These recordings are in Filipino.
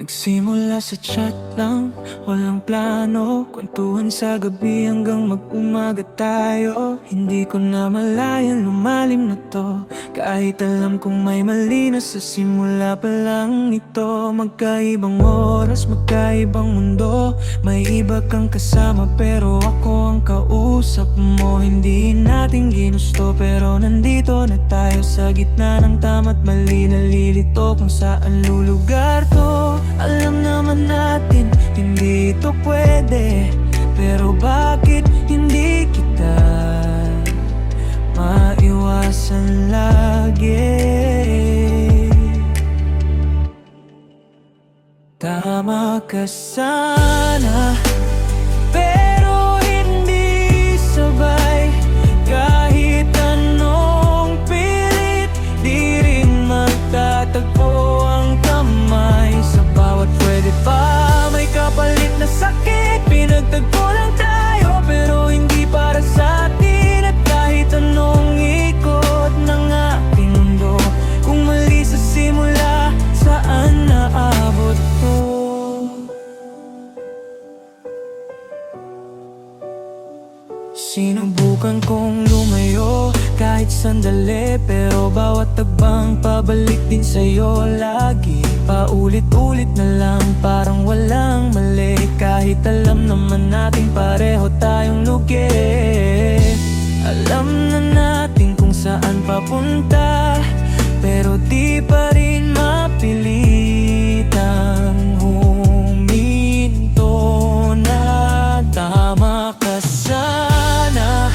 Nagsimula sa chat lang, walang plano. Kwentuhan sa gabi hanggang mag-umaga tayo. Hindi ko na malayan lumalim na to, kahit alam kong may mali na sa simula pa lang ito. Magkaibang oras, magkaibang mundo. May iba kang kasama pero ako ang kausap mo. Hindi natin ginusto pero nandito na tayo sa gitna ng tama't mali. Nalilito kung saan lulugar to. Alam naman natin, hindi ito pwede, pero bakit hindi kita maiwasan lagi? Tama ka sana, pero hindi sabay. Kahit anong pilit, di rin magtatagpo ang kamay. Sa bawat pwede pa, may kapalit na sakit. Pinagtagpo lang tayo, pero hindi para sa atin. At kahit anong ikot ng ating mundo, kung mali sa simula, saan naabot to? Sinubukan kong lumayo kahit sandali, pero bawat tagbang pabalik din sa'yo lagi. Paulit-ulit na lang, parang walang mali, kahit alam naman natin pareho tayong lugi. Alam na natin kung saan papunta, pero di pa rin mapilitang huminto na. Tama ka sana,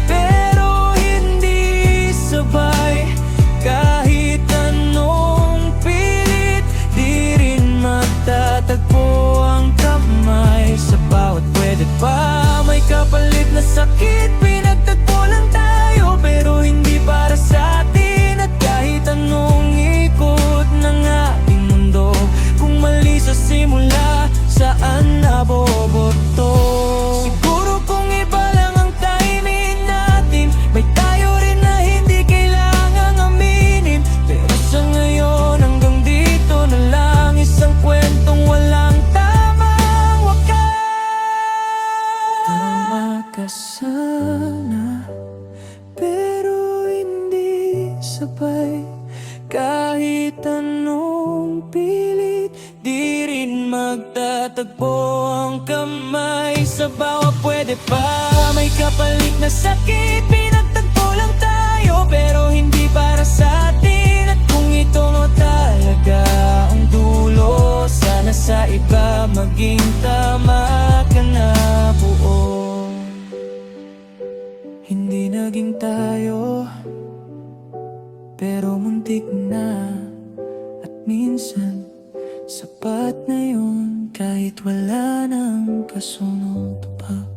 pero hindi sabay. Kahit anong pilit, di rin magtatagpo ang kamay. Sa bawat pwede pa, may kapalit na sakit. Pinagtagpo lang tayo, pero hindi para sa atin. At kahit anong ikot ng ating mundo, kung mali sa simula, saan naboboto? Siguro kung iba lang ang timing natin, may tayo rin na hindi kailangang aminin. Pero sa ngayon hanggang dito na lang, isang kwentong walang tamang wakas. Tama ka sana, pero hindi sabay. Kahit anong pilit, di rin magtatagpo ang kamay. Sa bawat pwede pa, may kapalit na sakit. Pinagtagpo lang tayo, pero hindi para sa atin. At kung ito mo talaga ang dulo, sana sa iba maging tama ka na buo. Hindi naging tayo, pero muntik na. At minsan, sapat na yun kahit wala nang kasunod pa.